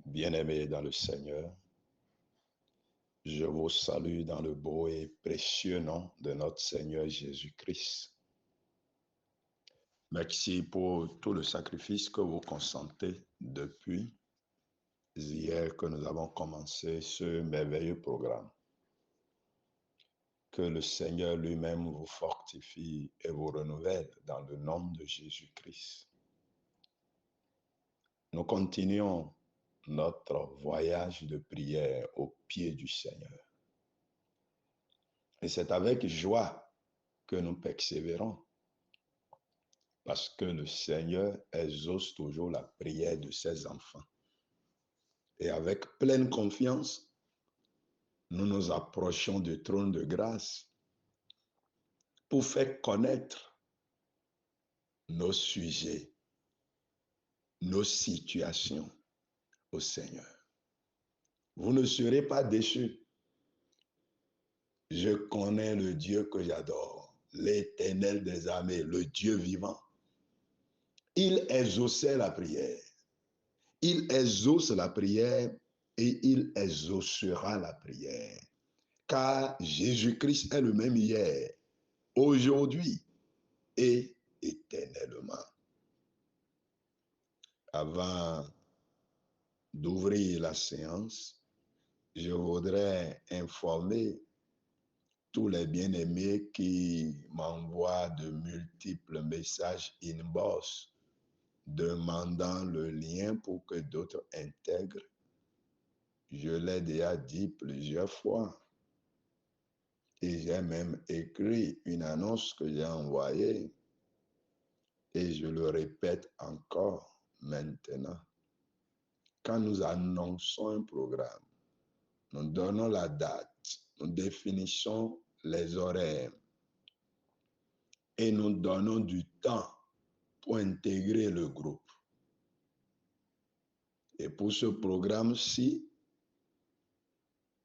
Bien-aimés dans le Seigneur, je vous salue dans le beau et précieux nom de notre Seigneur Jésus-Christ. Merci pour tout le sacrifice que vous consentez depuis hier que nous avons commencé ce merveilleux programme. Que le Seigneur lui-même vous fortifie et vous renouvelle dans le nom de Jésus-Christ. Nous continuons notre voyage de prière au pied du Seigneur. Et c'est avec joie que nous persévérons, parce que le Seigneur exauce toujours la prière de ses enfants. Et avec pleine confiance, nous nous approchons du trône de grâce pour faire connaître nos sujets, nos situations au Seigneur. Vous ne serez pas déçus. Je connais le Dieu que j'adore, l'Éternel des armées, le Dieu vivant. Il exauçait la prière. Il exauce la prière et il exaucera la prière. Car Jésus-Christ est le même hier, aujourd'hui et éternellement. Avant d'ouvrir la séance, je voudrais informer tous les bien-aimés qui m'envoient de multiples messages inbox demandant le lien pour que d'autres intègrent. Je l'ai déjà dit plusieurs fois. Et j'ai même écrit une annonce que j'ai envoyée. Et je le répète encore maintenant. Quand nous annonçons un programme, nous donnons la date, nous définissons les horaires et nous donnons du temps pour intégrer le groupe. Et pour ce programme-ci,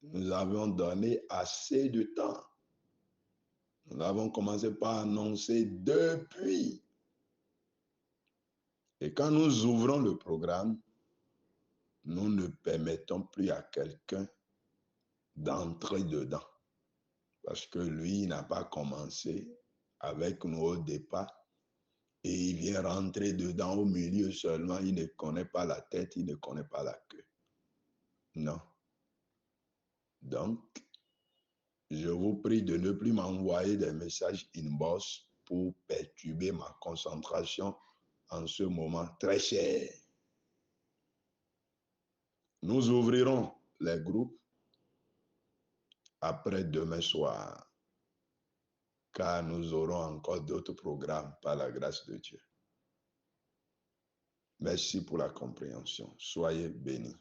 nous avons donné assez de temps. Nous avons commencé par annoncer depuis. Et quand nous ouvrons le programme, nous ne permettons plus à quelqu'un d'entrer dedans. Parce que lui, il n'a pas commencé avec nous au départ. Et il vient rentrer dedans au milieu seulement. Il ne connaît pas la tête, il ne connaît pas la queue. Non. Donc, je vous prie de ne plus m'envoyer des messages inbox pour perturber ma concentration en ce moment très cher. Nous ouvrirons les groupes après demain soir, car nous aurons encore d'autres programmes par la grâce de Dieu. Merci pour la compréhension. Soyez bénis.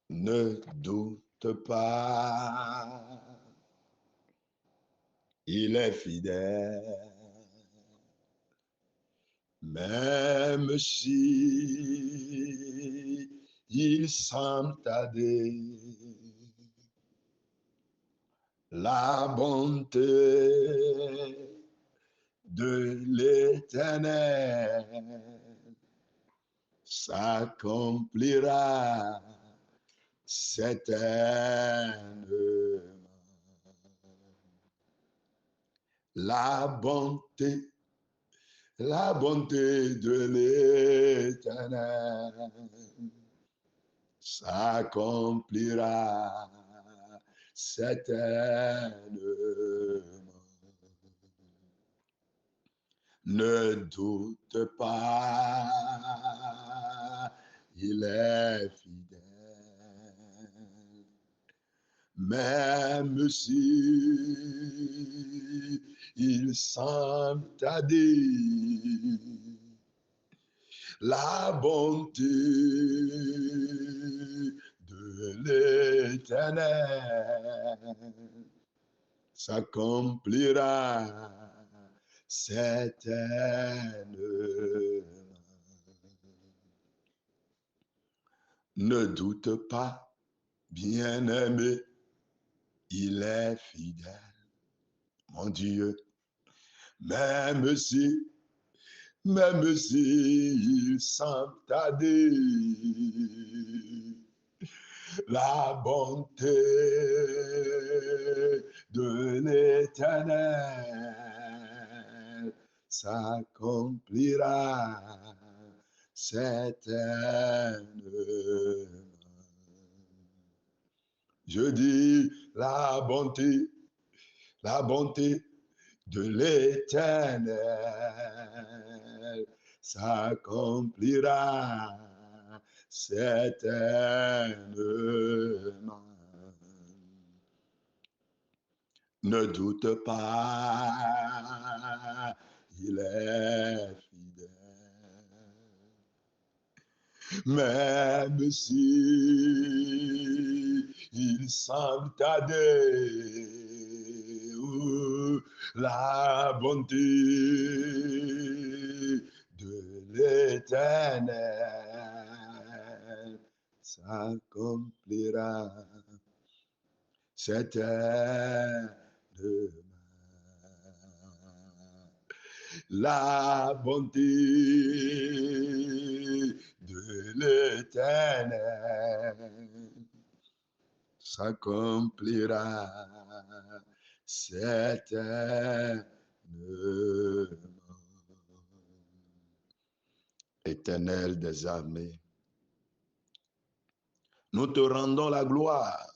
Ne doute pas, il est fidèle. Même si il semble tarder, la bonté de l'Éternel s'accomplira certainement. La bonté de l'Éternel s'accomplira certainement. Ne doute pas, il est fidèle. Même si il semble tarder, la bonté de l'Éternel s'accomplira certainement. Ne doute pas, bien-aimé, il est fidèle, mon Dieu. Même si même s'ils semblent tarder, la bonté de l'Éternel s'accomplira certainement. Je dis la bonté de l'Éternel s'accomplira certainement. Ne doute pas, il est fidèle. Même si il semble tarder, la bonté de l'Éternel s'accomplira certainement. La bonté de l'Éternel s'accomplira certainement. Éternel des armées, nous te rendons la gloire,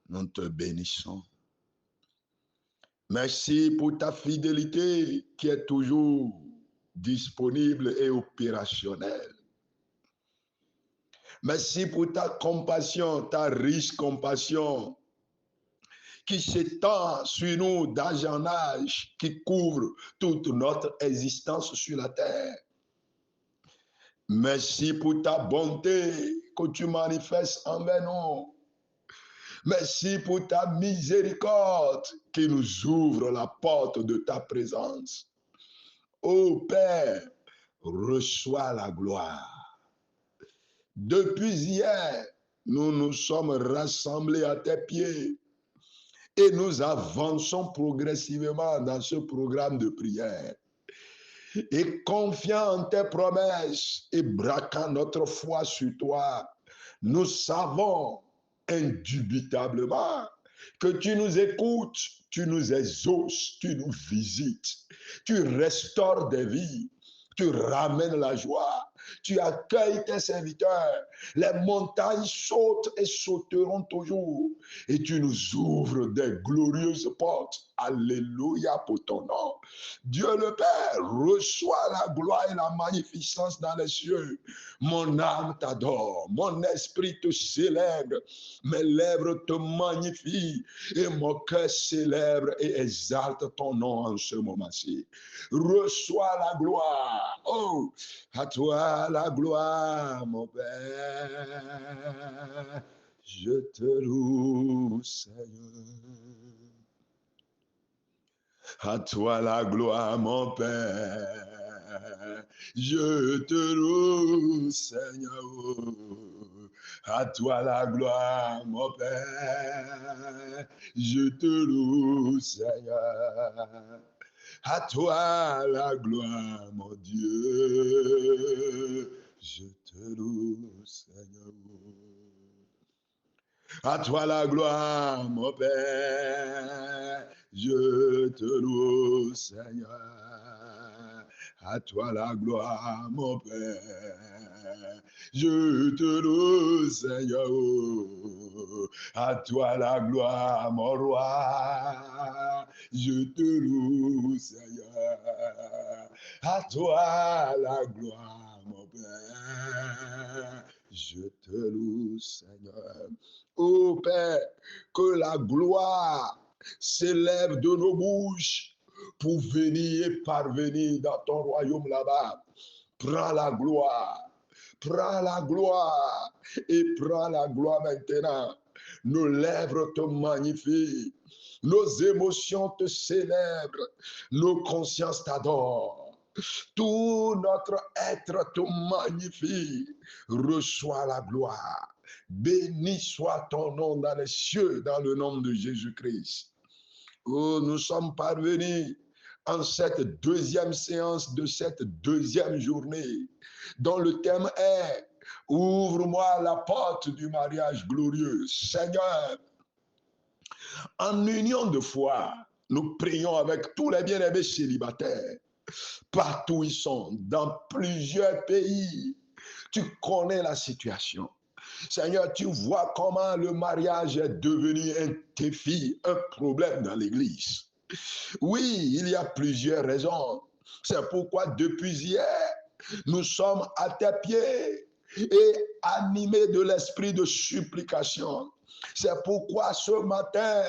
nous te bénissons. Merci pour ta fidélité qui est toujours disponible et opérationnelle. Merci pour ta compassion, ta riche compassion qui s'étend sur nous d'âge en âge, qui couvre toute notre existence sur la terre. Merci pour ta bonté que tu manifestes envers nous. Merci pour ta miséricorde qui nous ouvre la porte de ta présence. Ô Père, reçois la gloire. Depuis hier, nous nous sommes rassemblés à tes pieds et nous avançons progressivement dans ce programme de prière. Et confiant en tes promesses et braquant notre foi sur toi, nous savons indubitablement que tu nous écoutes, tu nous exauces, tu nous visites, tu restaures des vies, tu ramènes la joie, tu accueilles tes serviteurs. Les montagnes sautent et sauteront toujours. Et tu nous ouvres des glorieuses portes. Alléluia pour ton nom. Dieu le Père, reçois la gloire et la magnificence dans les cieux. Mon âme t'adore, mon esprit te célèbre, mes lèvres te magnifient et mon cœur célèbre et exalte ton nom en ce moment-ci. Reçois la gloire. Oh, à toi la gloire, mon Père. Je te loue, Seigneur. À toi la gloire, mon Père. Je te loue, Seigneur. À toi la gloire, mon Père. Je te loue, Seigneur. À toi la gloire, mon Dieu. Je te loue, Seigneur. À toi la gloire, mon Père. Je te loue, Seigneur. À toi la gloire, mon Père. Je te loue, Seigneur. À toi la gloire, mon roi. Je te loue, Seigneur. À toi la gloire, mon Père. Je te loue, Seigneur. Ô Père, que la gloire s'élève de nos bouches pour venir et parvenir dans ton royaume là-bas. Prends la gloire et prends la gloire maintenant. Nos lèvres te magnifient, nos émotions te célèbrent, nos consciences t'adorent. Tout notre être te magnifie. Reçois la gloire. Béni soit ton nom dans les cieux, dans le nom de Jésus-Christ. Oh, nous sommes parvenus en cette deuxième séance de cette deuxième journée, dont le thème est « Ouvre-moi la porte du mariage glorieux ». Seigneur, en union de foi, nous prions avec tous les bien-aimés célibataires, partout où ils sont, dans plusieurs pays. Tu connais la situation. Seigneur, tu vois comment le mariage est devenu un défi, un problème dans l'Église. Oui, il y a plusieurs raisons. C'est pourquoi depuis hier, nous sommes à tes pieds et animés de l'esprit de supplication. C'est pourquoi ce matin,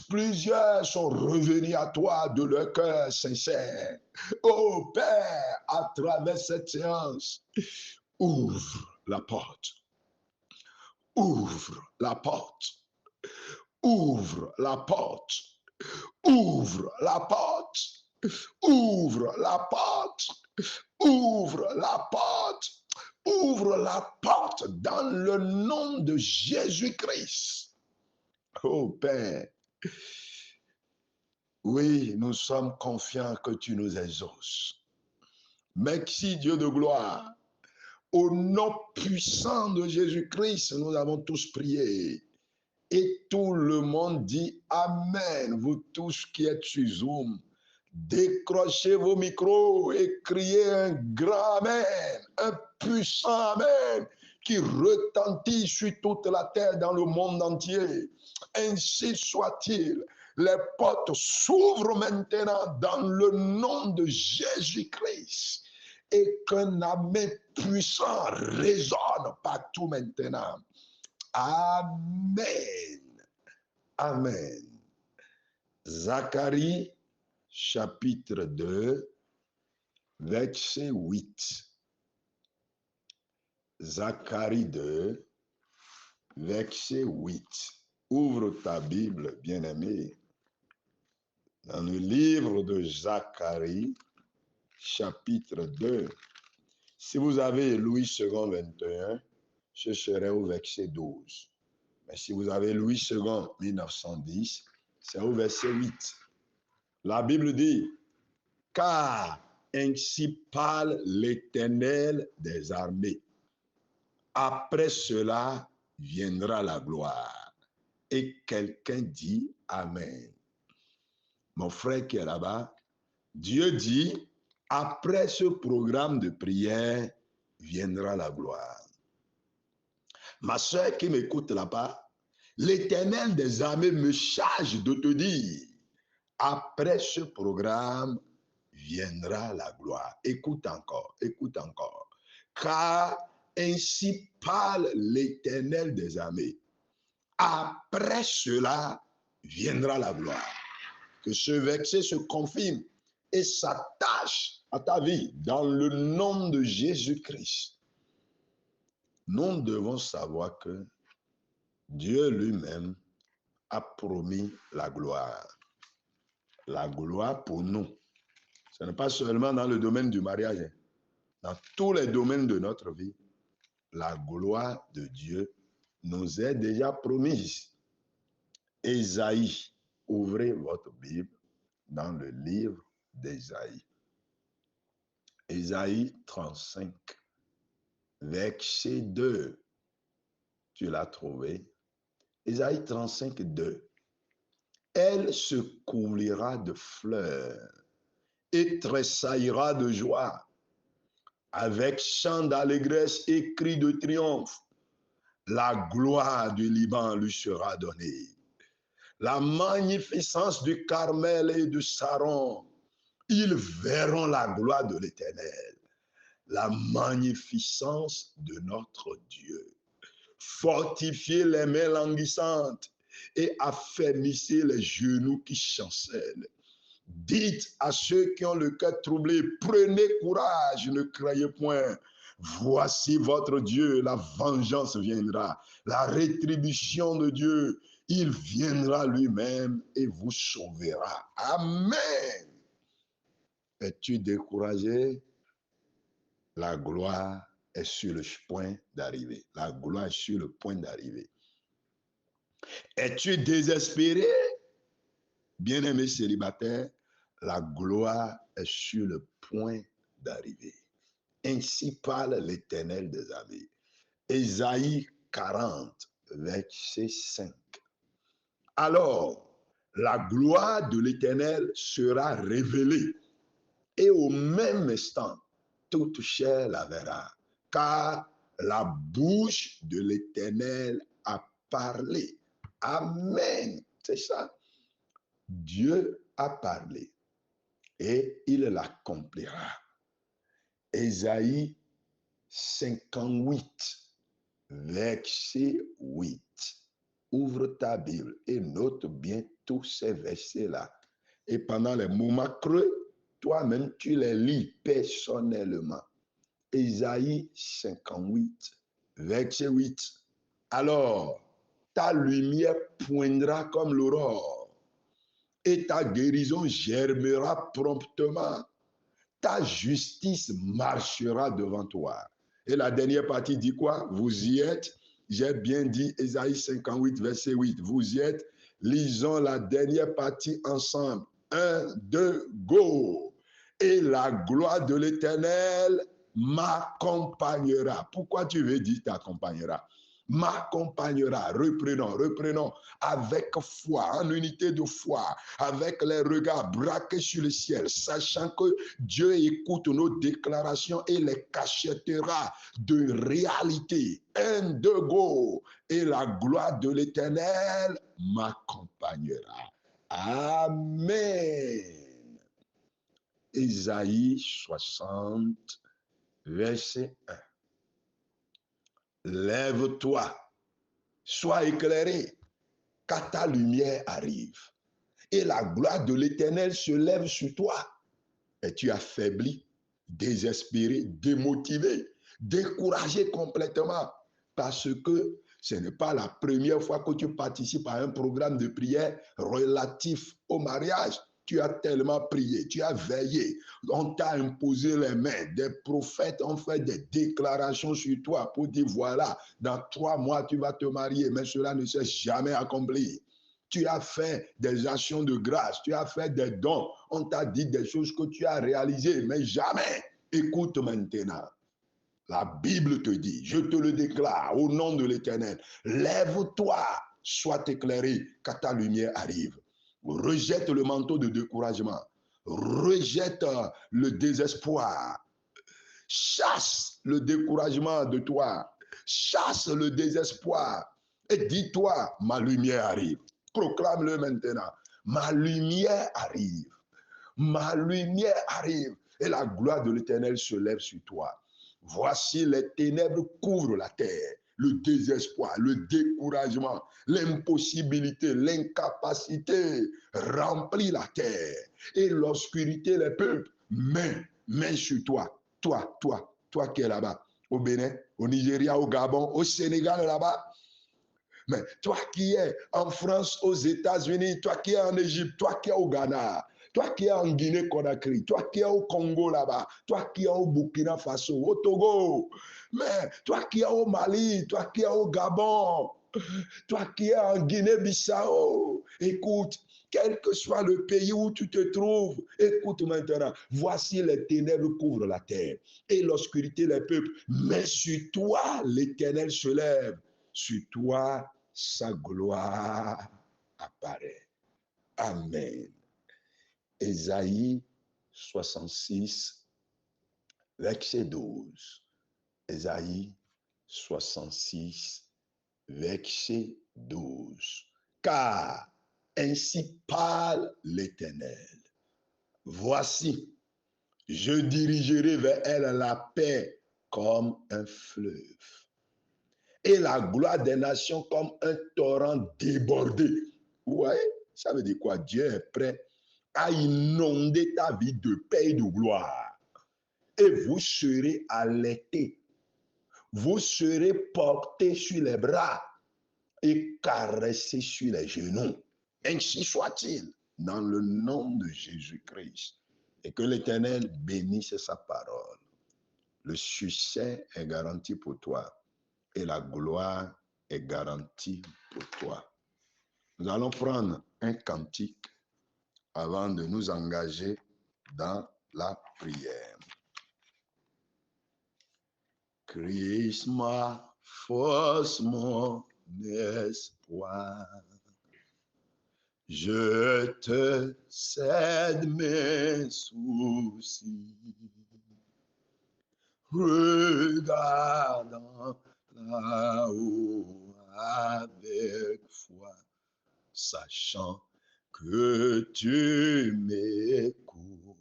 plusieurs sont revenus à toi de leur cœur sincère. Oh Père, à travers cette séance, ouvre la porte. Ouvre la porte. Ouvre la porte. Ouvre la porte. Ouvre la porte. Ouvre la porte. Ouvre la porte dans le nom de Jésus-Christ. Oh Père, oui, nous sommes confiants que tu nous exauces. Merci Dieu de gloire. Au nom puissant de Jésus-Christ, nous avons tous prié. Et tout le monde dit Amen. Vous tous qui êtes sur Zoom, décrochez vos micros et criez un grand Amen, un puissant Amen qui retentit sur toute la terre dans le monde entier. Ainsi soit-il. Les portes s'ouvrent maintenant dans le nom de Jésus-Christ et qu'un Amen puissant résonne partout maintenant. Amen. Amen. Zacharie, chapitre 2, verset 8. Zacharie 2, verset 8. Ouvre ta Bible, bien-aimé, dans le livre de Zacharie, chapitre 2. Si vous avez Louis II 21, ce serait au verset 12. Mais si vous avez Louis II 1910, c'est au verset 8. La Bible dit, car ainsi parle l'Éternel des armées. Après cela viendra la gloire. Et quelqu'un dit Amen. Mon frère qui est là-bas, Dieu dit, après ce programme de prière, viendra la gloire. Ma soeur qui m'écoute là-bas, l'Éternel des armées me charge de te dire, après ce programme, viendra la gloire. Écoute encore, écoute encore. Car ainsi parle l'Éternel des armées. Après cela, viendra la gloire. Que ce verset se confirme et s'attache à ta vie dans le nom de Jésus-Christ. Nous devons savoir que Dieu lui-même a promis la gloire. La gloire pour nous. Ce n'est pas seulement dans le domaine du mariage. Dans tous les domaines de notre vie, la gloire de Dieu nous est déjà promise. Ésaïe, ouvrez votre Bible dans le livre d'Ésaïe. Ésaïe 35, verset 2. Tu l'as trouvé. Ésaïe 35, 2. Elle se couvrira de fleurs et tressaillera de joie, avec chant d'allégresse et cri de triomphe. La gloire du Liban lui sera donnée. La magnificence du Carmel et de Saron, ils verront la gloire de l'Éternel. La magnificence de notre Dieu. Fortifiez les mains languissantes et affermissez les genoux qui chancellent. Dites à ceux qui ont le cœur troublé, prenez courage, ne craignez point. Voici votre Dieu, la vengeance viendra, la rétribution de Dieu, il viendra lui-même et vous sauvera. Amen. Es-tu découragé? La gloire est sur le point d'arriver. La gloire est sur le point d'arriver. Es-tu désespéré? Bien-aimé célibataire, la gloire est sur le point d'arriver. Ainsi parle l'Éternel des armées. Ésaïe 40, verset 5. Alors, la gloire de l'Éternel sera révélée, et au même instant, toute chair la verra, car la bouche de l'Éternel a parlé. Amen. C'est ça. Dieu a parlé et il l'accomplira. Ésaïe 58, verset 8. Ouvre ta Bible et note bien tous ces versets-là. Et pendant les moments creux, toi-même, tu les lis personnellement. Ésaïe 58, verset 8. Alors, ta lumière poindra comme l'aurore et ta guérison germera promptement. Ta justice marchera devant toi. Et la dernière partie dit quoi? Vous y êtes. J'ai bien dit Ésaïe 58, verset 8. Vous y êtes. Lisons la dernière partie ensemble. 1, 2, go. Et la gloire de l'Éternel m'accompagnera. Pourquoi tu veux dire t'accompagnera? M'accompagnera. Reprenons avec foi, en unité de foi, avec les regards braqués sur le ciel, sachant que Dieu écoute nos déclarations et les cachettera de réalité. 1, 2, go. Et la gloire de l'Éternel m'accompagnera. Amen. Ésaïe 60, verset 1. Lève-toi, sois éclairé, car ta lumière arrive. Et la gloire de l'Éternel se lève sur toi. Et tu es affaibli, désespéré, démotivé, découragé complètement. Parce que ce n'est pas la première fois que tu participes à un programme de prière relatif au mariage. Tu as tellement prié, tu as veillé, on t'a imposé les mains, des prophètes ont fait des déclarations sur toi pour dire voilà, dans 3 mois tu vas te marier, mais cela ne s'est jamais accompli. Tu as fait des actions de grâce, tu as fait des dons, on t'a dit des choses que tu as réalisées, mais jamais. Écoute maintenant. La Bible te dit, je te le déclare au nom de l'Éternel, lève-toi, sois éclairé, car ta lumière arrive. Rejette le manteau de découragement, rejette le désespoir, chasse le découragement de toi, chasse le désespoir et dis-toi, ma lumière arrive. Proclame-le maintenant. Ma lumière arrive. Ma lumière arrive. Et la gloire de l'Éternel se lève sur toi. Voici les ténèbres couvrent la terre. Le désespoir, le découragement, l'impossibilité, l'incapacité remplit la terre. Et l'obscurité, les peuples, main sur toi. Toi qui es là-bas, au Bénin, au Nigeria, au Gabon, au Sénégal là-bas. Mais toi qui es en France, aux États-Unis, toi qui es en Égypte, toi qui es au Ghana, toi qui es en Guinée-Conakry, toi qui es au Congo là-bas, toi qui es au Burkina Faso, au Togo, mais toi qui es au Mali, toi qui es au Gabon, toi qui es en Guinée-Bissau, écoute, quel que soit le pays où tu te trouves, écoute maintenant, voici les ténèbres couvrent la terre et l'obscurité les peuples, mais sur toi l'Éternel se lève. Sur toi, sa gloire apparaît. Amen. Ésaïe 66, verset 12. Ésaïe 66, verset 12. Car ainsi parle l'Éternel. Voici, je dirigerai vers elle la paix comme un fleuve. Et la gloire des nations comme un torrent débordé. Vous voyez, ça veut dire quoi? Dieu est prêt à inonder ta vie de paix et de gloire. Et vous serez allaités. Vous serez portés sur les bras et caressés sur les genoux. Ainsi soit-il, dans le nom de Jésus-Christ. Et que l'Éternel bénisse sa parole. Le succès est garanti pour toi. Et la gloire est garantie pour toi. Nous allons prendre un cantique avant de nous engager dans la prière. Christ, ma force, mon espoir, je te cède mes soucis, regardant là-haut avec foi, sachant que tu m'écoutes,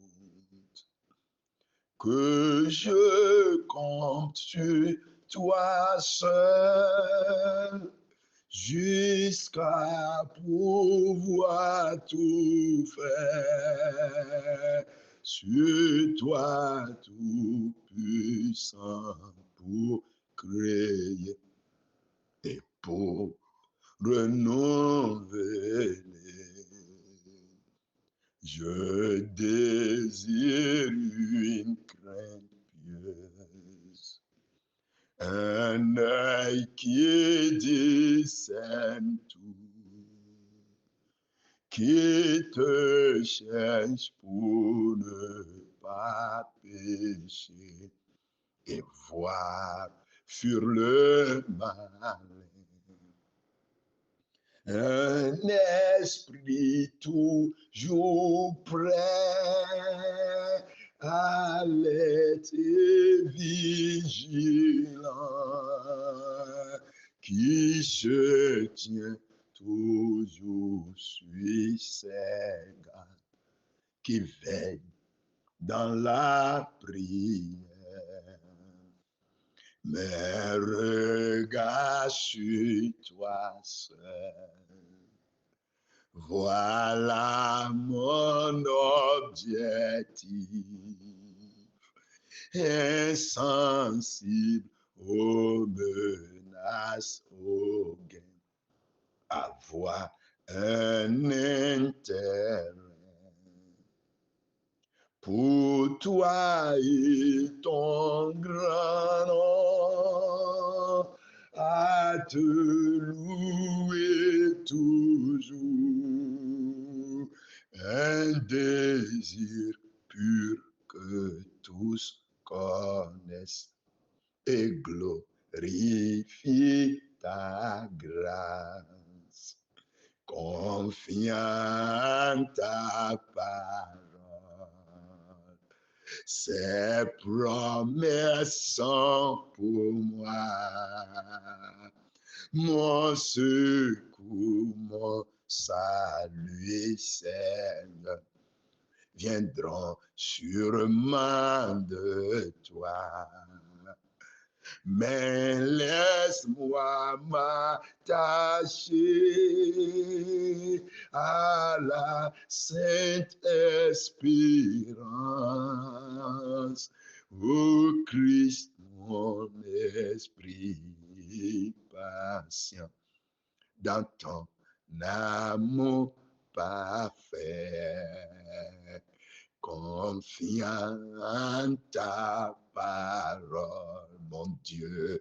que je compte sur toi seul, jusqu'à pouvoir tout faire, sur toi tout puissant pour créer et pour renouveler. Je désire une crainte pieuse, un œil qui discerne tout, qui te cherche pour ne pas pécher et voir sur le mal. Un esprit toujours prêt, alerte et vigilant, qui se tient toujours sur ses gardes, qui veille dans la prière. Mes regards sur toi seul, voilà mon objectif, insensible aux menaces, aux gains, avoir un intérêt pour toi et ton grand nom, à te louer toujours, un désir pur que tous connaissent et glorifie ta grâce, confiant ta parole. Ces promesses sont pour moi, mon secours, mon salut, Seigneur, viendront sûrement de toi. Mais laisse-moi m'attacher à la sainte espérance. Ô Christ, mon esprit patient, dans ton amour parfait, confiant en ta parole, mon Dieu,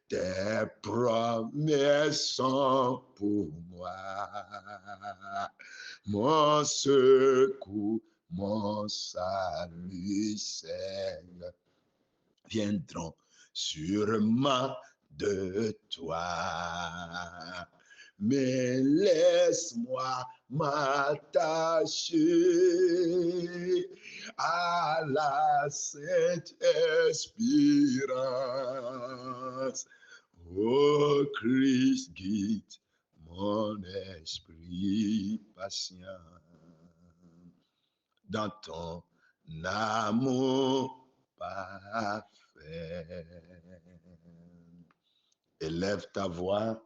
tes promesses sont pour moi, mon secours, mon salut, Seigneur, viendront sûrement de toi. Mais laisse-moi m'attacher à la sainte espérance. Ô Christ, guide mon esprit patient dans ton amour parfait. Élève ta voix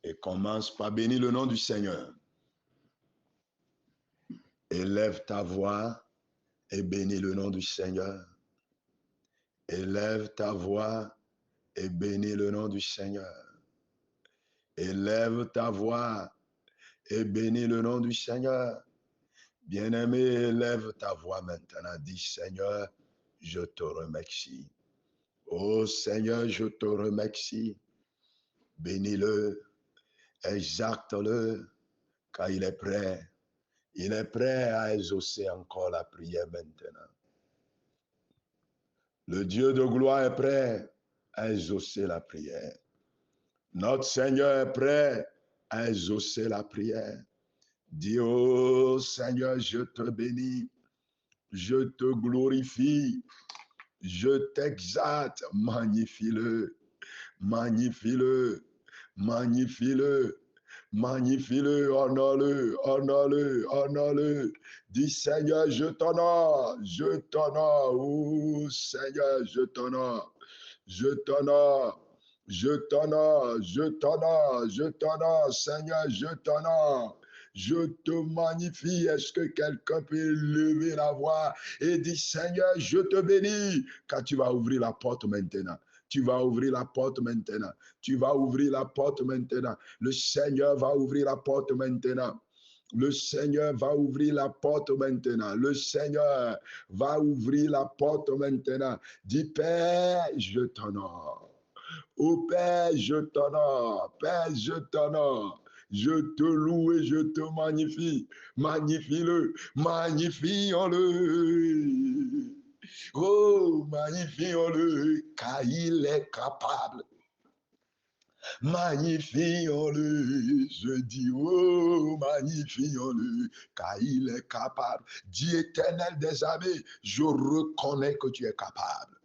et commence par bénir le nom du Seigneur. Élève ta voix et bénis le nom du Seigneur. Élève ta voix et bénis le nom du Seigneur. Élève ta voix et bénis le nom du Seigneur. Bien-aimé, élève ta voix maintenant. Dis, Seigneur, je te remercie. Oh Seigneur, je te remercie. Bénis-le, exalte-le, car il est prêt. Il est prêt à exaucer encore la prière maintenant. Le Dieu de gloire est prêt à exaucer la prière. Notre Seigneur est prêt à exaucer la prière. Dis, oh Seigneur, je te bénis, je te glorifie, je t'exalte, magnifie-le, magnifie-le, magnifie-le, magnifie-le, honore-le, honore-le, honore-le. Dis Seigneur, je t'honore, oh Seigneur, je t'honore, je t'honore. Je t'honore, je t'honore, je t'honore, Seigneur, je t'honore. Je te magnifie. Est-ce que quelqu'un peut lever la voix et dire, Seigneur, je te bénis, car tu vas ouvrir la porte maintenant. Tu vas ouvrir la porte maintenant. Tu vas ouvrir la porte maintenant. Le Seigneur va ouvrir la porte maintenant. Le Seigneur va ouvrir la porte maintenant. Le Seigneur va ouvrir la porte maintenant. Dis, Père, je t'honore. Ô Père, je t'honore. Père, je t'honore. Je te loue et je te magnifie. Magnifie-le. Magnifions-le. Oh, magnifions-le, car il est capable. Magnifions-le, je dis, oh, magnifions-le, car il est capable. Dis Éternel des armées, je reconnais que tu es capable.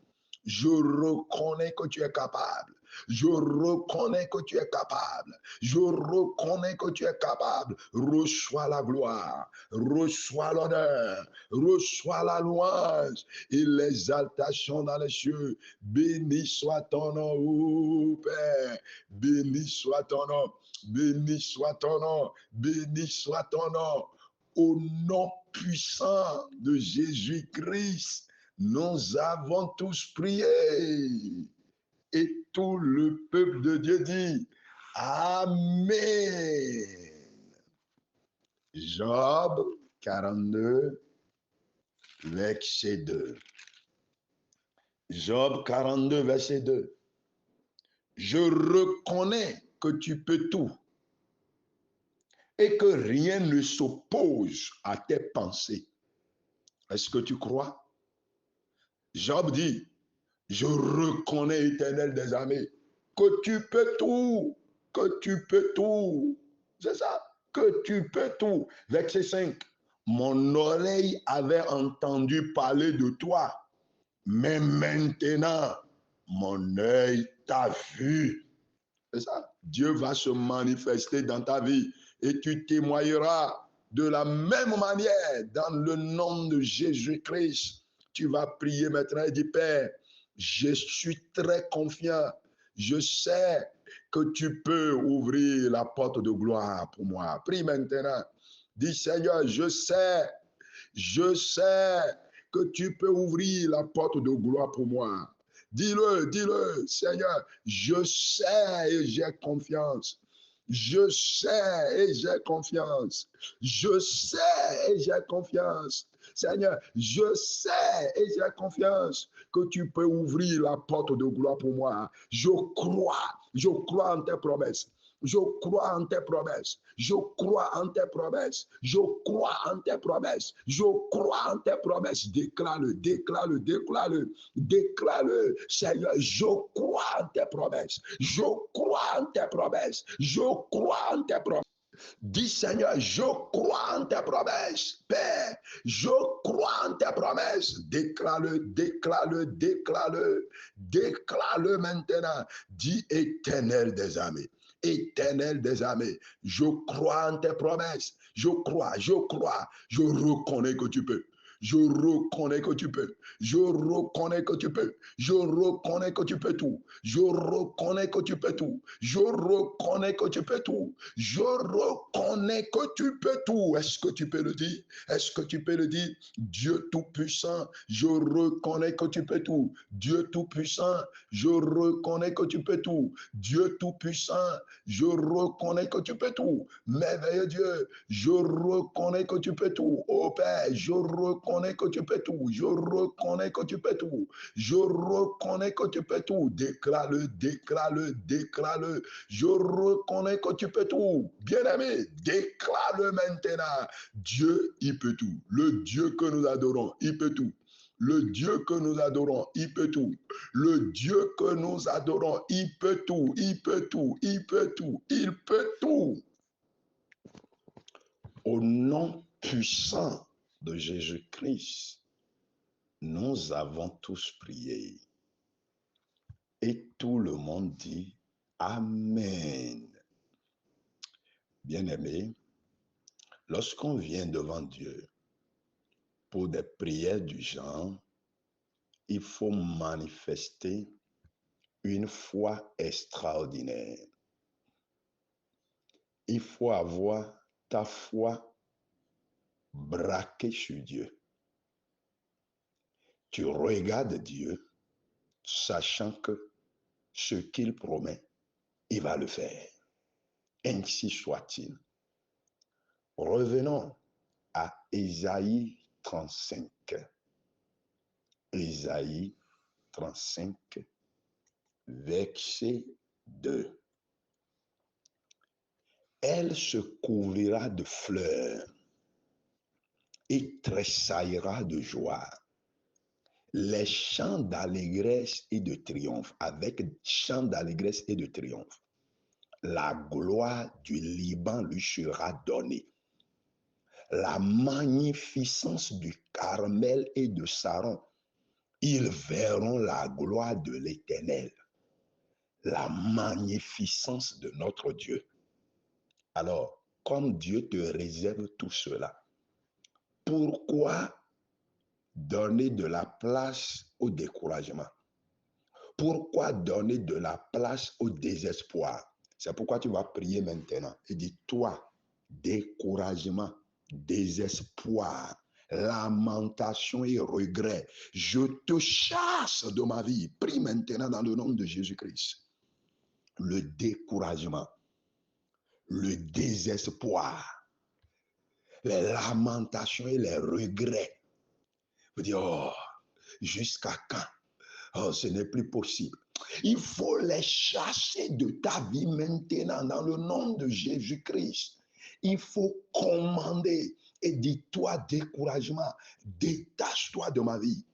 Je reconnais que tu es capable. Je reconnais que tu es capable. Je reconnais que tu es capable. Reçois la gloire, reçois l'honneur, reçois la louange et l'exaltation dans les cieux. Béni soit ton nom, ô Père. Béni soit ton nom. Béni soit ton nom. Béni soit ton nom. Au nom puissant de Jésus-Christ, nous avons tous prié. Et tout le peuple de Dieu dit, Amen. Job 42, verset 2. Job 42, verset 2. Je reconnais que tu peux tout et que rien ne s'oppose à tes pensées. Est-ce que tu crois? Job dit, je reconnais, Éternel des armées, que tu peux tout, que tu peux tout. C'est ça, que tu peux tout. Verset 5. Mon oreille avait entendu parler de toi, mais maintenant, mon œil t'a vu. C'est ça. Dieu va se manifester dans ta vie et tu témoigneras de la même manière dans le nom de Jésus-Christ. Tu vas prier maintenant et dire, Père, je suis très confiant. Je sais que tu peux ouvrir la porte de gloire pour moi. Prie maintenant. Dis, Seigneur, je sais que tu peux ouvrir la porte de gloire pour moi. Dis-le, Seigneur, je sais et j'ai confiance. Je sais et j'ai confiance. Je sais et j'ai confiance. Seigneur, je sais et j'ai confiance que tu peux ouvrir la porte de gloire pour moi. Je crois en tes promesses. Je crois en tes promesses. Je crois en tes promesses. Je crois en tes promesses. Je crois en tes promesses. Déclare-le, déclare-le, déclare-le, déclare-le. Seigneur, je crois en tes promesses. Je crois en tes promesses. Je crois en tes promesses. Dis Seigneur, je crois en tes promesses. Père, je crois en tes promesses. Déclare-le, déclare-le, déclare-le. Déclare-le maintenant. Dis Éternel des armées. Éternel des armées, je crois en tes promesses. Je crois, je reconnais que tu peux. Je reconnais que tu peux. Je reconnais que tu peux. Je reconnais que tu peux tout. Je reconnais que tu peux tout. Je reconnais que tu peux tout. Je reconnais que tu peux tout. Est-ce que tu peux le dire? Est-ce que tu peux le dire? Dieu Tout-Puissant, je reconnais que tu peux tout. Dieu Tout-Puissant, je reconnais que tu peux tout. Dieu Tout-Puissant, je reconnais que tu peux tout. Merveilleux Dieu, je reconnais que tu peux tout. Oh Père, je reconnais reconnais que tu peux tout. Je reconnais que tu peux tout. Je reconnais que tu peux tout. Déclare-le, déclare-le, déclare-le. Je reconnais que tu peux tout. Bien-aimé, déclare-le maintenant. Dieu, il peut tout. Le Dieu que nous adorons, il peut tout. Le Dieu que nous adorons, il peut tout. Le Dieu que nous adorons, il peut tout, il peut tout, il peut tout, il peut tout. Au nom puissant de Jésus-Christ, nous avons tous prié. Et tout le monde dit Amen. Bien-aimé, lorsqu'on vient devant Dieu pour des prières du genre, il faut manifester une foi extraordinaire. Il faut avoir ta foi braquée sur Dieu. Tu regardes Dieu, sachant que ce qu'il promet, il va le faire. Ainsi soit-il. Revenons à Ésaïe 35. Ésaïe 35, verset 2. Elle se couvrira de fleurs et tressaillera de joie. Les chants d'allégresse et de triomphe, avec chants d'allégresse et de triomphe. La gloire du Liban lui sera donnée. La magnificence du Carmel et de Saron, ils verront la gloire de l'Éternel, la magnificence de notre Dieu. Alors, comme Dieu te réserve tout cela, pourquoi donner de la place au découragement? Pourquoi donner de la place au désespoir? C'est pourquoi tu vas prier maintenant et dis, toi, découragement, désespoir, lamentation et regret, je te chasse de ma vie. Prie maintenant dans le nom de Jésus-Christ. Le découragement, le désespoir, les lamentations et les regrets. Vous dites, oh, jusqu'à quand? Oh, ce n'est plus possible. Il faut les chasser de ta vie maintenant dans le nom de Jésus-Christ. Il faut commander et dis-toi découragement, détache-toi de ma vie.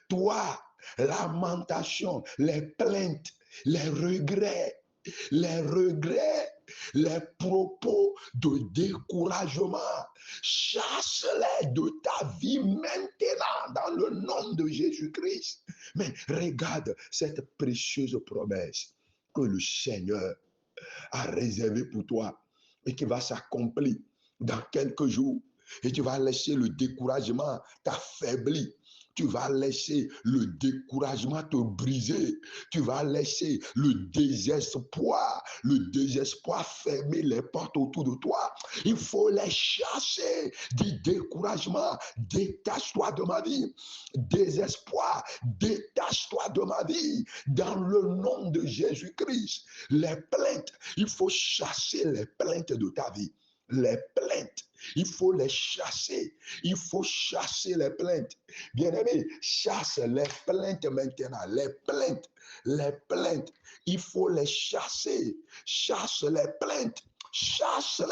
Toi, lamentation, les plaintes, les regrets, les propos de découragement, chasse-les de ta vie maintenant dans le nom de Jésus-Christ. Mais regarde cette précieuse promesse que le Seigneur a réservée pour toi et qui va s'accomplir dans quelques jours. Et tu vas laisser le découragement t'affaiblir. Tu vas laisser le découragement te briser. Tu vas laisser le désespoir fermer les portes autour de toi. Il faut les chasser du découragement. Détache-toi de ma vie. Désespoir, détache-toi de ma vie. Dans le nom de Jésus-Christ, les plaintes, il faut chasser les plaintes de ta vie. Les plaintes, il faut les chasser. Il faut chasser les plaintes. Bien-aimé, chasse les plaintes maintenant. Les plaintes, il faut les chasser. Chasse les plaintes. Chasse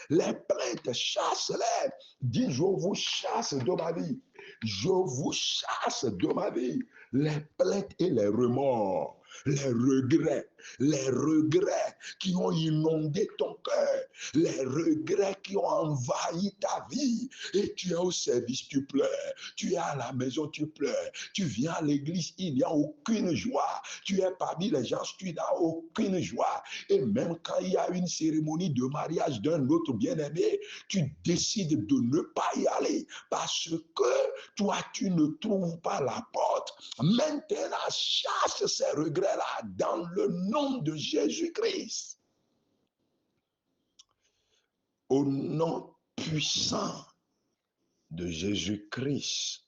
les plaintes, chasse-les. Dis, je vous chasse de ma vie. Je vous chasse de ma vie. Les plaintes et les remords. Les regrets qui ont inondé ton cœur, les regrets qui ont envahi ta vie, et tu es au service, tu pleures, tu es à la maison, tu pleures, tu viens à l'église, il n'y a aucune joie, tu es parmi les gens, tu n'as aucune joie, et même quand il y a une cérémonie de mariage d'un autre bien-aimé, tu décides de ne pas y aller, parce que toi, tu ne trouves pas la porte. Maintenant, chasse ces regrets-là dans le nom de Jésus-Christ. Au nom puissant de Jésus-Christ,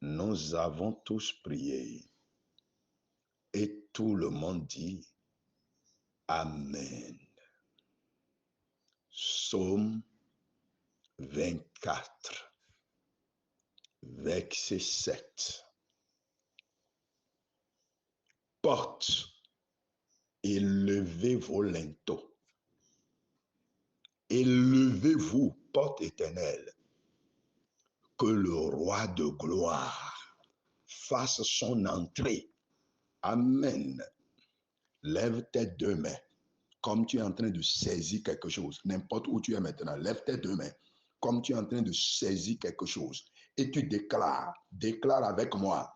nous avons tous prié. Et tout le monde dit Amen. Psaume 24, verset 7. Porte et levez vos linteaux. Élevez-vous, porte éternelle, que le roi de gloire fasse son entrée. Amen. Lève tes deux mains, comme tu es en train de saisir quelque chose, n'importe où tu es maintenant, lève tes deux mains, comme tu es en train de saisir quelque chose, et tu déclare avec moi,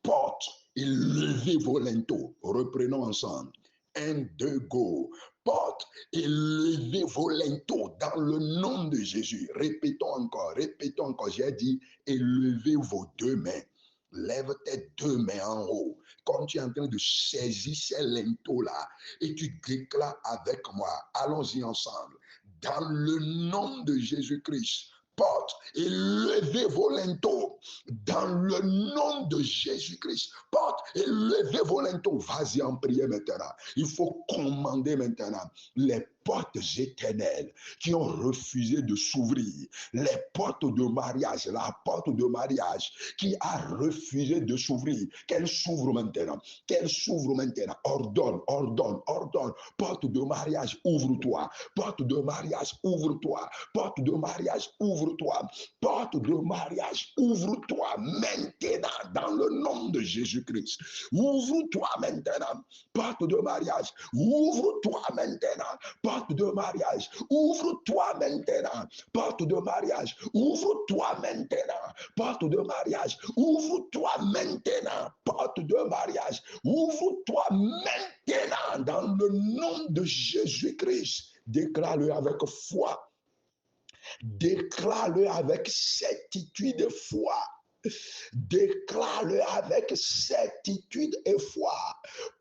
porte et levez vos linteaux. Reprenons ensemble. 1, 2, go. Porte et levez vos linteaux dans le nom de Jésus. Répétons encore. J'ai dit, et levez vos deux mains. Lève tes deux mains en haut, comme tu es en train de saisir ces linteaux-là, et tu déclares avec moi. Allons-y ensemble. Dans le nom de Jésus-Christ, porte et levez vos linteaux dans le nom de Jésus-Christ. Porte et levez vos linteaux. Vas-y en prière maintenant. Il faut commander maintenant les portes éternelles qui ont refusé de s'ouvrir. Les portes de mariage, la porte de mariage qui a refusé de s'ouvrir. Qu'elle s'ouvre maintenant. Qu'elle s'ouvre maintenant. Ordonne. Porte de mariage, ouvre-toi. Porte de mariage, ouvre-toi. Porte de mariage, ouvre-toi. Porte de mariage, ouvre-toi maintenant dans le nom de Jésus-Christ. Ouvre-toi maintenant. Porte de mariage, ouvre-toi maintenant. Porte de mariage, ouvre-toi maintenant. Porte de mariage, ouvre-toi maintenant. Porte de mariage, ouvre-toi maintenant. Porte de mariage, ouvre-toi maintenant dans le nom de Jésus-Christ. Déclare-le avec foi. Déclare-le avec certitude et foi. Déclare-le avec certitude et foi.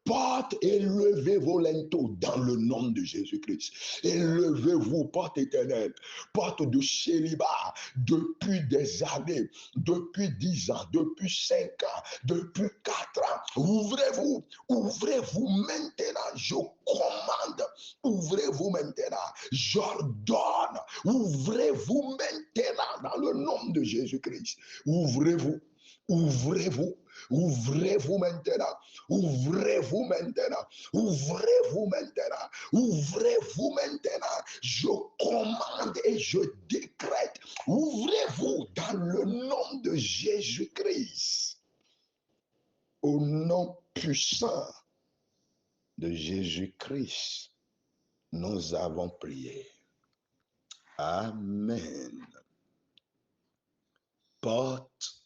Porte et levez vos linteaux dans le nom de Jésus-Christ. Élevez-vous, porte éternelle, porte de célibat, depuis des années, depuis 10 ans, depuis 5 ans, depuis 4 ans. Ouvrez-vous maintenant, je commande, ouvrez-vous maintenant, j'ordonne, ouvrez-vous maintenant dans le nom de Jésus-Christ. Ouvrez-vous maintenant. Ouvrez-vous maintenant. Ouvrez-vous maintenant. Je commande et je décrète. Ouvrez-vous dans le nom de Jésus-Christ. Au nom puissant de Jésus-Christ, nous avons prié. Amen. Porte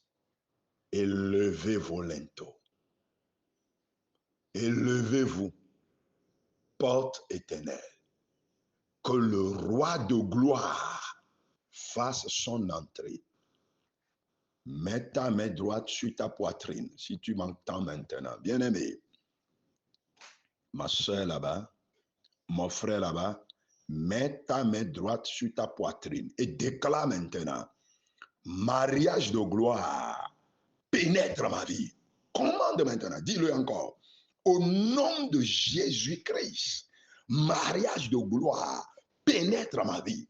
et levez vos linteaux. Élevez-vous, porte éternelle, que le roi de gloire fasse son entrée. Mets ta main droite sur ta poitrine, si tu m'entends maintenant. Bien-aimé, ma soeur là-bas, mon frère là-bas, mets ta main droite sur ta poitrine et déclare maintenant, mariage de gloire, pénètre ma vie. Commande maintenant, dis-le encore. Au nom de Jésus-Christ, mariage de gloire, pénètre ma vie.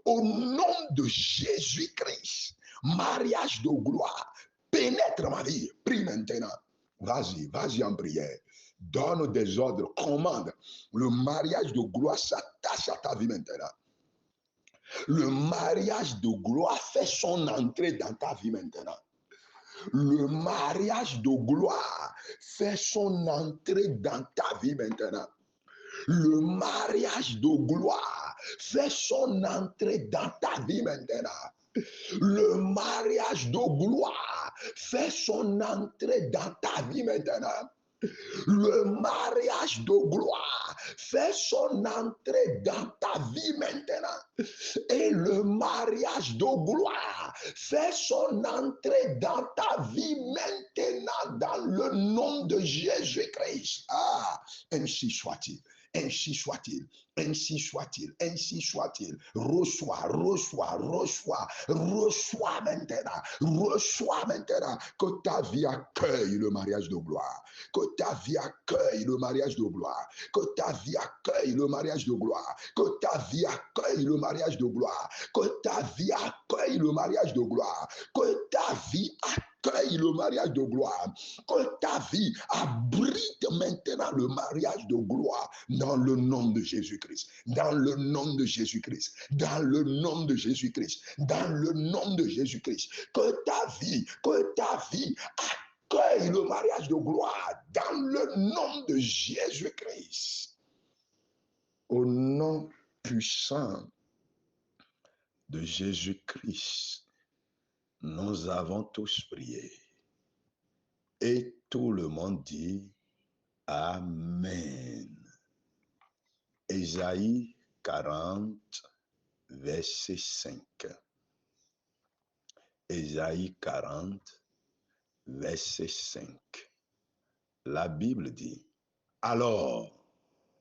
Au nom de Jésus-Christ, mariage de gloire, pénètre ma vie. Prie maintenant. Vas-y en prière. Donne des ordres, commande. Le mariage de gloire s'attache à ta vie maintenant. Le mariage de gloire fait son entrée dans ta vie maintenant. Le mariage de gloire fait son entrée dans ta vie maintenant. Le mariage de gloire fait son entrée dans ta vie maintenant. Le mariage de gloire fait son entrée dans ta vie maintenant. Le mariage de gloire fait son entrée dans ta vie maintenant. Et le mariage de gloire fait son entrée dans ta vie maintenant dans le nom de Jésus-Christ. Ah, ainsi soit-il. Ainsi soit-il, ainsi soit-il, ainsi soit-il. Reçois, reçois, reçois, reçois maintenant, reçois maintenant. Que ta vie accueille le mariage de gloire. Que ta vie accueille le mariage de gloire. Que ta vie accueille le mariage de gloire. Que ta vie accueille le mariage de gloire. Que ta vie accueille le mariage de gloire. Que ta vie accueille le mariage de gloire. Que ta vie abrite maintenant le mariage de gloire dans le nom de Jésus-Christ. Dans le nom de Jésus-Christ. Dans le nom de Jésus-Christ. Dans le nom de Jésus-Christ. Que ta vie accueille le mariage de gloire dans le nom de Jésus-Christ. Au nom puissant de Jésus-Christ, nous avons tous prié. Et tout le monde dit Amen. Ésaïe 40, verset 5. Ésaïe 40, verset 5. La Bible dit, alors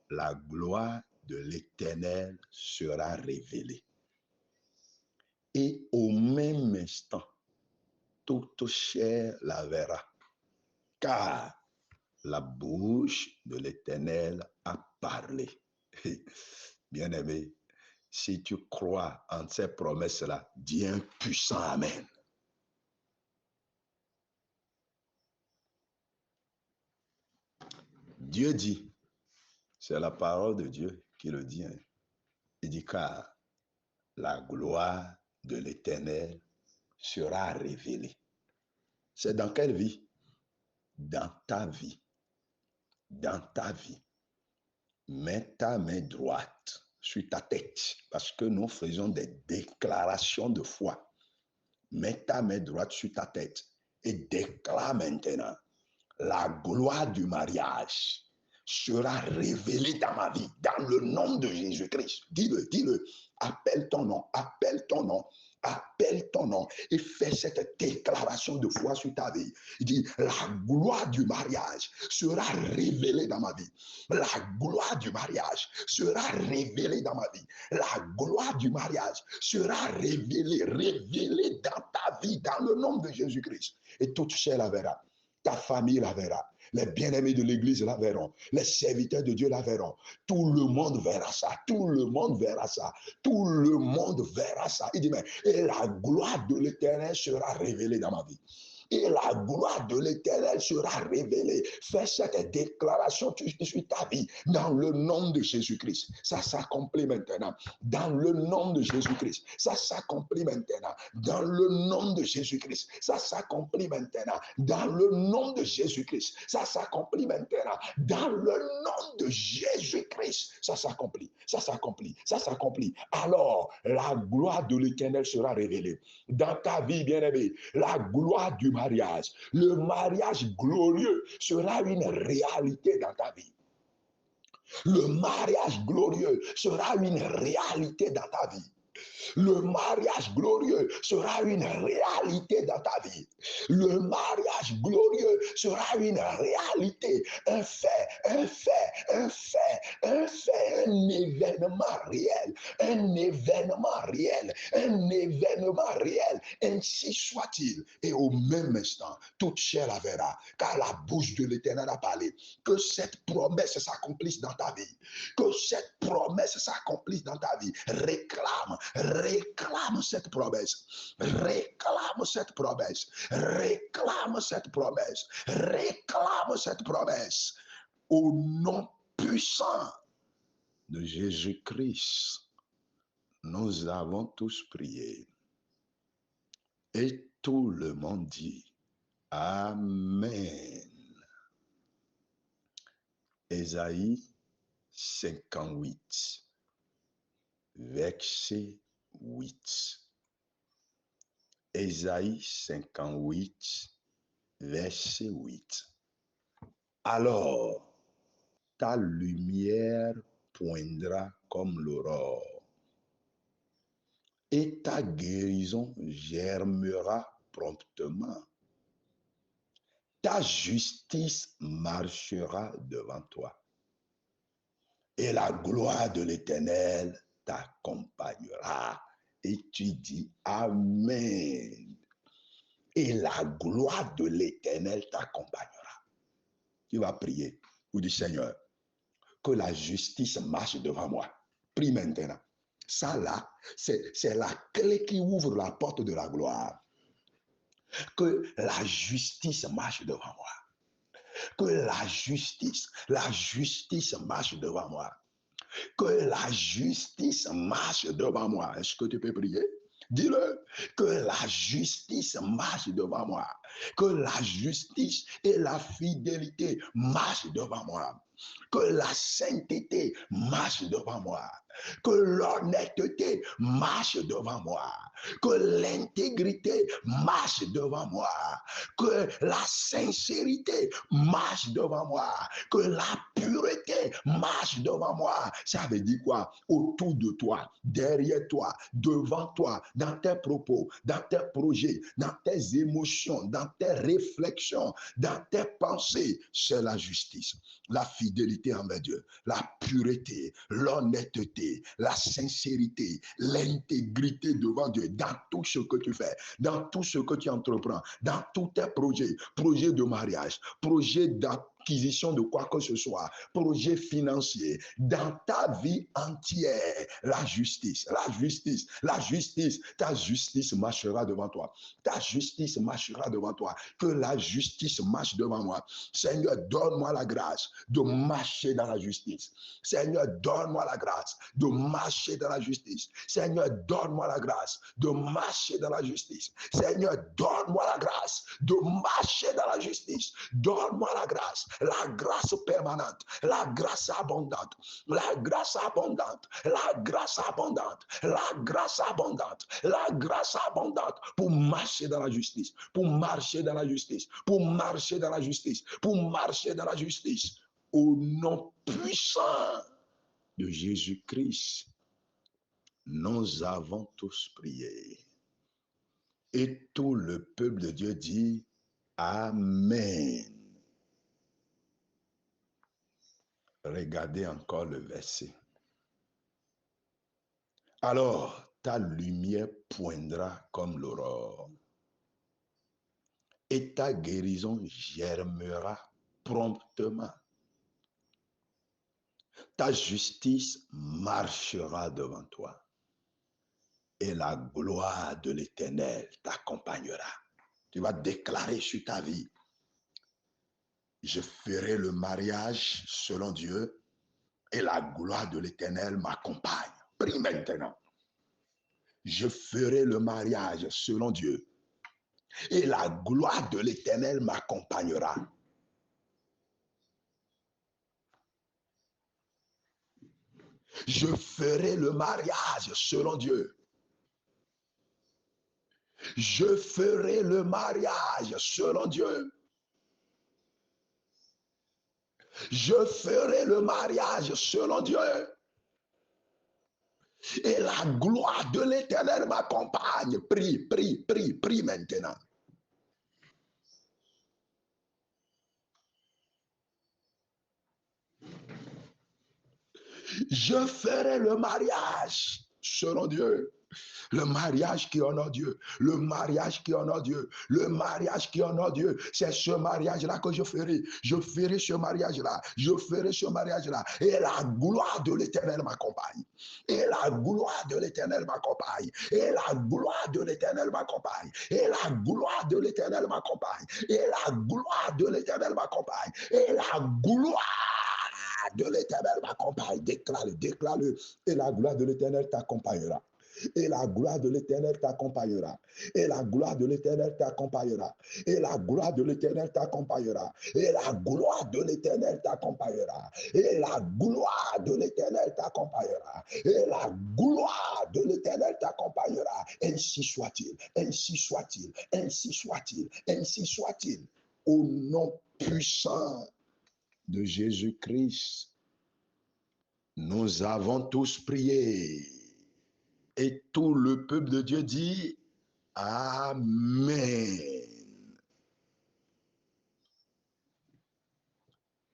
la gloire de l'Éternel sera révélée. Et au même instant, toute chair la verra, car la bouche de l'Éternel a parlé. Bien-aimé, si tu crois en ces promesses-là, dis un puissant Amen. Dieu dit, c'est la parole de Dieu qui le dit. Il dit, car la gloire de l'Éternel sera révélée. C'est dans quelle vie? Dans ta vie. Dans ta vie. Mets ta main droite sur ta tête, parce que nous faisons des déclarations de foi. Mets ta main droite sur ta tête et déclare maintenant, la gloire du mariage sera révélée dans ma vie, dans le nom de Jésus-Christ. Dis-le, dis-le. Appelle ton nom, appelle ton nom. Appelle ton nom et fais cette déclaration de foi sur ta vie. Il dit, la gloire du mariage sera révélée dans ma vie. La gloire du mariage sera révélée dans ma vie. La gloire du mariage sera révélée dans ta vie, dans le nom de Jésus-Christ. Et toute chair la verra. Ta famille la verra. Les bien-aimés de l'Église la verront. Les serviteurs de Dieu la verront. Tout le monde verra ça. Tout le monde verra ça. Tout le monde verra ça. Il dit, mais et la gloire de l'Éternel sera révélée dans ma vie. Et la gloire de l'Éternel sera révélée. Fais cette déclaration sur ta vie dans le nom de Jésus-Christ. Ça s'accomplit maintenant. Dans le nom de Jésus-Christ. Ça s'accomplit maintenant. Dans le nom de Jésus-Christ. Ça s'accomplit maintenant. Dans le nom de Jésus-Christ. Ça s'accomplit maintenant. Dans le nom de Jésus-Christ. Ça s'accomplit. Ça s'accomplit. Ça s'accomplit. Alors, la gloire de l'Éternel sera révélée. Dans ta vie, bien-aimé, la gloire du mariage, le mariage glorieux sera une réalité dans ta vie. Le mariage glorieux sera une réalité dans ta vie. Le mariage glorieux sera une réalité dans ta vie. Le mariage glorieux sera une réalité, un fait, un fait, un fait, un fait, un événement réel, un événement réel, un événement réel. Ainsi soit-il. Et au même instant, toute chair la verra, car la bouche de l'Éternel a parlé. Que cette promesse s'accomplisse dans ta vie. Que cette promesse s'accomplisse dans ta vie. Réclame cette promesse. Réclame cette promesse. Réclame cette promesse. Réclame cette promesse. Au nom puissant de Jésus-Christ, nous avons tous prié. Et tout le monde dit Amen. Ésaïe 58, verset 8. Ésaïe 58, verset 8. Alors, ta lumière poindra comme l'aurore, et ta guérison germera promptement. Ta justice marchera devant toi, et la gloire de l'Éternel t'accompagnera. Et tu dis Amen. Et la gloire de l'Éternel t'accompagnera. Tu vas prier ou dire Seigneur, que la justice marche devant moi. Prie maintenant. Ça là, c'est la clé qui ouvre la porte de la gloire. Que la justice marche devant moi. Que la justice marche devant moi. Que la justice marche devant moi. Est-ce que tu peux prier? Dis-le, que la justice marche devant moi. Que la justice et la fidélité marchent devant moi. Que la sainteté marche devant moi. Que l'honnêteté marche devant moi. Que l'intégrité marche devant moi. Que la sincérité marche devant moi. Que la pureté marche devant moi. Ça veut dire quoi? Autour de toi, derrière toi, devant toi, dans tes propos, dans tes projets, dans tes émotions, dans tes réflexions, dans tes pensées, c'est la justice, la fidélité envers Dieu, la pureté, l'honnêteté, la sincérité, l'intégrité devant Dieu, dans tout ce que tu fais, dans tout ce que tu entreprends, dans tous tes projets, projets de mariage, projets d'acquisition de quoi que ce soit, projet financier, dans ta vie entière, la justice, ta justice marchera devant toi. Ta justice marchera devant toi. Que la justice marche devant moi. Seigneur, donne-moi la grâce de marcher dans la justice. Seigneur, donne-moi la grâce de marcher dans la justice. Seigneur, donne-moi la grâce de marcher dans la justice. Seigneur, donne-moi la grâce de marcher dans la justice. Donne-moi la grâce permanente, la grâce abondante, la grâce abondante, la grâce abondante, la grâce abondante, la grâce abondante pour marcher dans la justice, pour marcher dans la justice, pour marcher dans la justice, pour marcher dans la justice. Au nom puissant de Jésus-Christ, nous avons tous prié. Et tout le peuple de Dieu dit Amen. Regardez encore le verset. Alors ta lumière poindra comme l'aurore et ta guérison germera promptement. Ta justice marchera devant toi et la gloire de l'Éternel t'accompagnera. Tu vas déclarer sur ta vie, je ferai le mariage selon Dieu et la gloire de l'Éternel m'accompagne. Prie maintenant. Je ferai le mariage selon Dieu et la gloire de l'Éternel m'accompagnera. Je ferai le mariage selon Dieu. Je ferai le mariage selon Dieu. Je ferai le mariage selon Dieu. Et la gloire de l'Éternel m'accompagne. Prie, prie, prie, prie maintenant. Je ferai le mariage selon Dieu. Le mariage qui honore Dieu, le mariage qui honore Dieu, le mariage qui honore Dieu, c'est ce mariage-là que je ferai. Je ferai ce mariage-là, je ferai ce mariage-là. Et la gloire de l'Éternel m'accompagne. Et la gloire de l'Éternel m'accompagne. Et la gloire de l'Éternel m'accompagne. Et la gloire de l'Éternel m'accompagne. Et la gloire de l'Éternel m'accompagne. Et la gloire de l'Éternel m'accompagne. Déclare-le, déclare-le. Et la gloire de l'Éternel t'accompagnera. Et la gloire de l'Éternel t'accompagnera. Et la gloire de l'Éternel t'accompagnera. Et la gloire de l'Éternel t'accompagnera. Et la gloire de l'Éternel t'accompagnera. Et la gloire de l'Éternel t'accompagnera. Et la gloire de l'Éternel t'accompagnera. Ainsi soit-il. Ainsi soit-il. Ainsi soit-il. Ainsi soit-il. Au nom puissant de Jésus-Christ, nous avons tous prié. Et tout le peuple de Dieu dit Amen.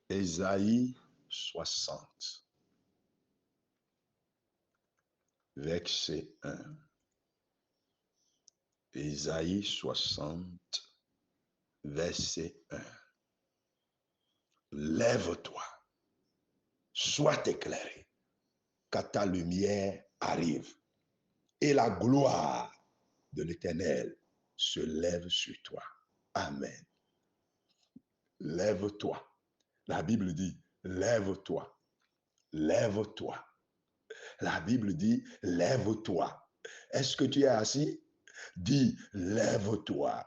Ésaïe 60. verset 1. Ésaïe 60, verset 1. Lève-toi, sois éclairé, car ta lumière arrive, et la gloire de l'Éternel se lève sur toi. Amen. Lève-toi. La Bible dit, lève-toi, lève-toi. La Bible dit, lève-toi. Est-ce que tu es assis? Dis, lève-toi.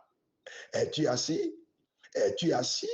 Es-tu assis? Es-tu assis?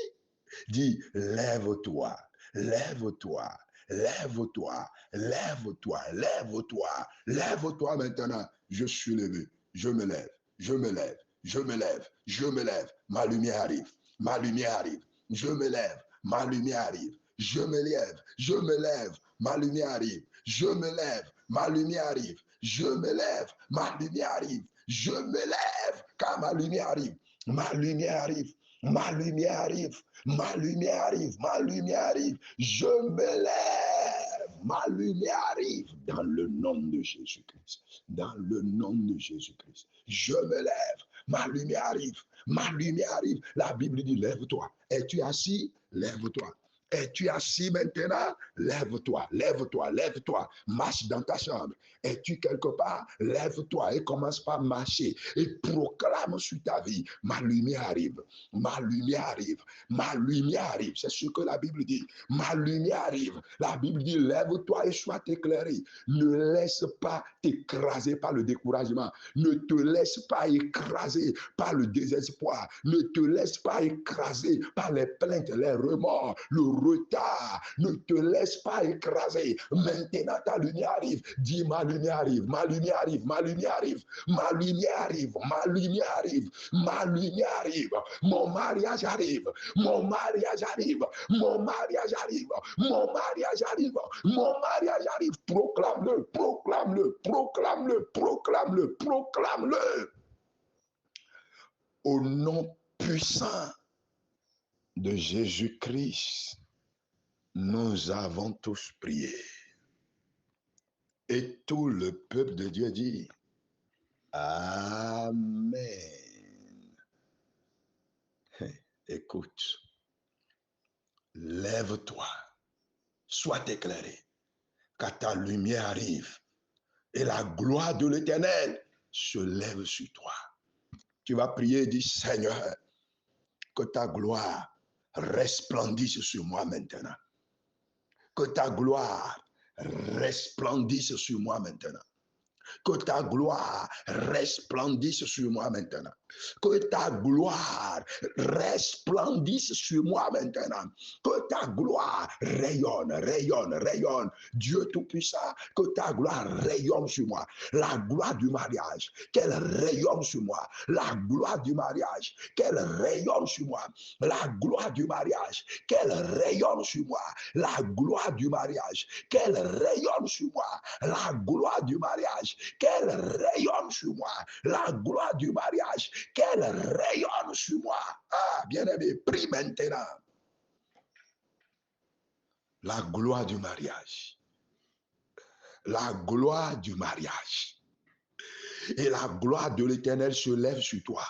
Dis, lève-toi, lève-toi, lève-toi, lève-toi, lève-toi, lève-toi maintenant. Je suis levé, je me lève, je me lève, je me lève, je me lève. Ma lumière arrive, ma lumière arrive. Je me lève, ma lumière arrive. Je me lève, je me lève, ma lumière arrive. Je me lève, ma lumière arrive. Je me lève, ma lumière arrive. Je me lève, car ma lumière arrive. Ma lumière arrive. Ma lumière arrive, ma lumière arrive, ma lumière arrive. Je me lève, ma lumière arrive dans le nom de Jésus-Christ. Dans le nom de Jésus-Christ. Je me lève, ma lumière arrive, ma lumière arrive. La Bible dit, lève-toi. Es-tu assis? Lève-toi. Es-tu assis maintenant? Lève-toi, lève-toi, lève-toi. Marche dans ta chambre. Es-tu quelque part? Lève-toi et commence par marcher. Et proclame sur ta vie, ma lumière arrive. Ma lumière arrive. Ma lumière arrive. C'est ce que la Bible dit. Ma lumière arrive. La Bible dit, lève-toi et sois éclairé. Ne laisse pas t'écraser par le découragement. Ne te laisse pas écraser par le désespoir. Ne te laisse pas écraser par les plaintes, les remords, le retard. Ne te laisse pas écraser. Maintenant, ta lumière arrive. Dis, ma lumière arrive. Ma lumière arrive. Ma lumière arrive. Ma lumière arrive. Ma lumière arrive. Ma lumière arrive. Mon mariage arrive. Mon mariage arrive. Mon mariage arrive. Mon mariage arrive. Mon mariage arrive. Proclame-le. Proclame-le. Proclame-le. Proclame-le. Proclame-le. Au nom puissant de Jésus-Christ, nous avons tous prié. Et tout le peuple de Dieu dit, Amen. Écoute, lève-toi, sois éclairé, car ta lumière arrive et la gloire de l'Éternel se lève sur toi. Tu vas prier et dire, Seigneur, que ta gloire resplendisse sur moi maintenant. Que ta gloire resplendisse sur moi maintenant. Que ta gloire resplendisse sur moi maintenant. Que ta gloire resplendisse sur moi maintenant. Que ta gloire rayonne, rayonne, rayonne. Dieu Tout-Puissant, que ta gloire rayonne sur moi. La gloire du mariage, qu'elle rayonne sur moi. La gloire du mariage, qu'elle rayonne sur moi. La gloire du mariage, qu'elle rayonne sur moi. La gloire du mariage, qu'elle rayonne sur moi. La gloire du mariage, qu'elle rayonne sur moi. La gloire du mariage, qu'elle rayonne sur moi. Ah, bien-aimé, prie maintenant. La gloire du mariage. La gloire du mariage. Et la gloire de l'Éternel se lève sur toi.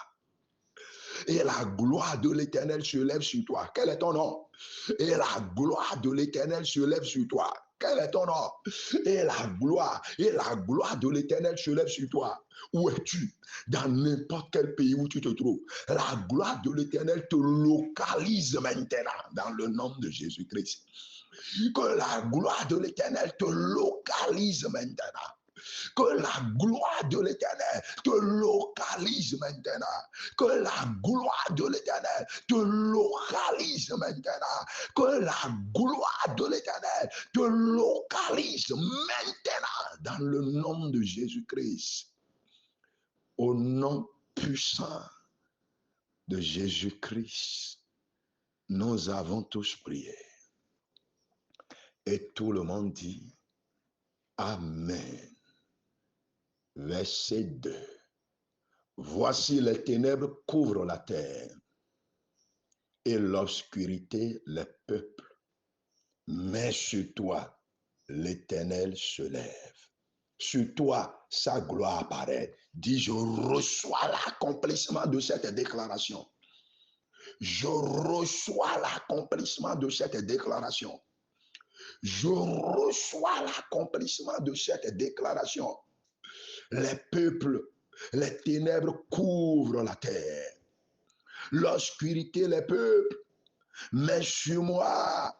Et la gloire de l'Éternel se lève sur toi. Quel est ton nom? Et la gloire de l'Éternel se lève sur toi. Quel est ton nom? Et la gloire de l'Éternel se lève sur toi. Où es-tu? Dans n'importe quel pays où tu te trouves. La gloire de l'Éternel te localise maintenant dans le nom de Jésus-Christ. Que la gloire de l'Éternel te localise maintenant. Que la gloire de l'Éternel te localise maintenant. Que la gloire de l'Éternel te localise maintenant. Que la gloire de l'Éternel te localise maintenant dans le nom de Jésus-Christ. Au nom puissant de Jésus-Christ, nous avons tous prié. Et tout le monde dit Amen. Verset 2. Voici les ténèbres couvrent la terre et l'obscurité les peuples. Mais sur toi, l'Éternel se lève. sur toi, sa gloire apparaît. Dis, je reçois l'accomplissement de cette déclaration. Je reçois l'accomplissement de cette déclaration. Je reçois l'accomplissement de cette déclaration. Les peuples, les ténèbres couvrent la terre. L'obscurité, les peuples. Mais sur moi,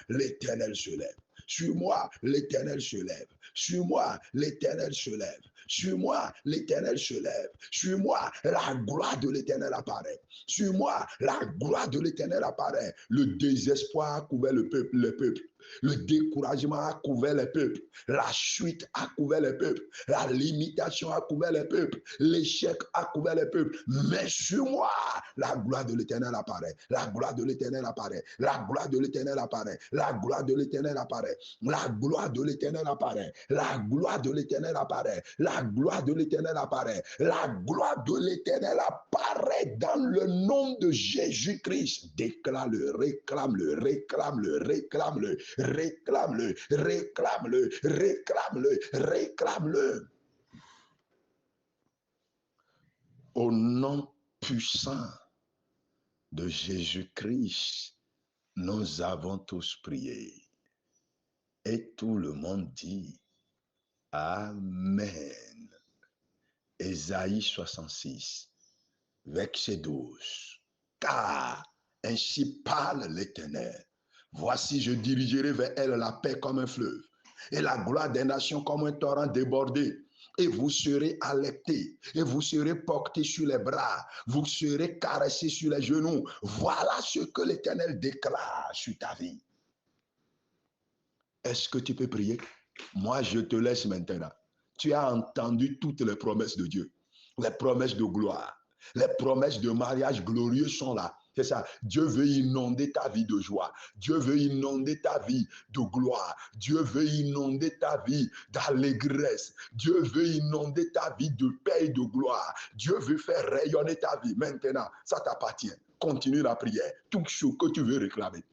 l'Éternel se lève. Sur moi, l'Éternel se lève. Sur moi, l'Éternel se lève. Sur moi, l'Éternel se lève. Sur moi, la gloire de l'Éternel apparaît. Sur moi, la gloire de l'Éternel apparaît. Le désespoir a couvert le peuple. Le découragement a couvert les peuples. La chute a couvert les peuples. La limitation a couvert les peuples. L'échec a couvert les peuples. Mais sur moi, la gloire de l'Éternel apparaît. La gloire de l'Éternel apparaît. La gloire de l'Éternel apparaît. La gloire de l'Éternel apparaît. La gloire de l'Éternel apparaît. La gloire de l'Éternel apparaît. La gloire de l'Éternel apparaît. La gloire de l'Éternel apparaît dans le nom de Jésus-Christ. Déclare-le, réclame-le, réclame-le, réclame-le, réclame-le, réclame-le, réclame-le, réclame-le. Au nom puissant de Jésus-Christ, nous avons tous prié. Et tout le monde dit Amen. Ésaïe 66, verset 12. Car ainsi parle l'Éternel. Voici, je dirigerai vers elle la paix comme un fleuve, et la gloire des nations comme un torrent débordé. Et vous serez allaités, et vous serez portés sur les bras, vous serez caressés sur les genoux. Voilà ce que l'Éternel déclare sur ta vie. Est-ce que tu peux prier? Moi, je te laisse maintenant. Tu as entendu toutes les promesses de Dieu, les promesses de gloire, les promesses de mariage glorieux sont là. C'est ça. Dieu veut inonder ta vie de joie. Dieu veut inonder ta vie de gloire. Dieu veut inonder ta vie d'allégresse. Dieu veut inonder ta vie de paix et de gloire. Dieu veut faire rayonner ta vie. Maintenant, ça t'appartient. Continue la prière. Tout ce que tu veux réclamer.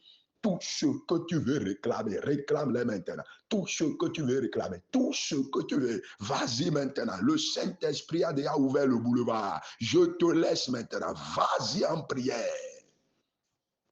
Tout ce que tu veux réclamer, réclame-le maintenant. Tout ce que tu veux réclamer, tout ce que tu veux, vas-y maintenant. Le Saint-Esprit a déjà ouvert le boulevard. Je te laisse maintenant. Vas-y en prière.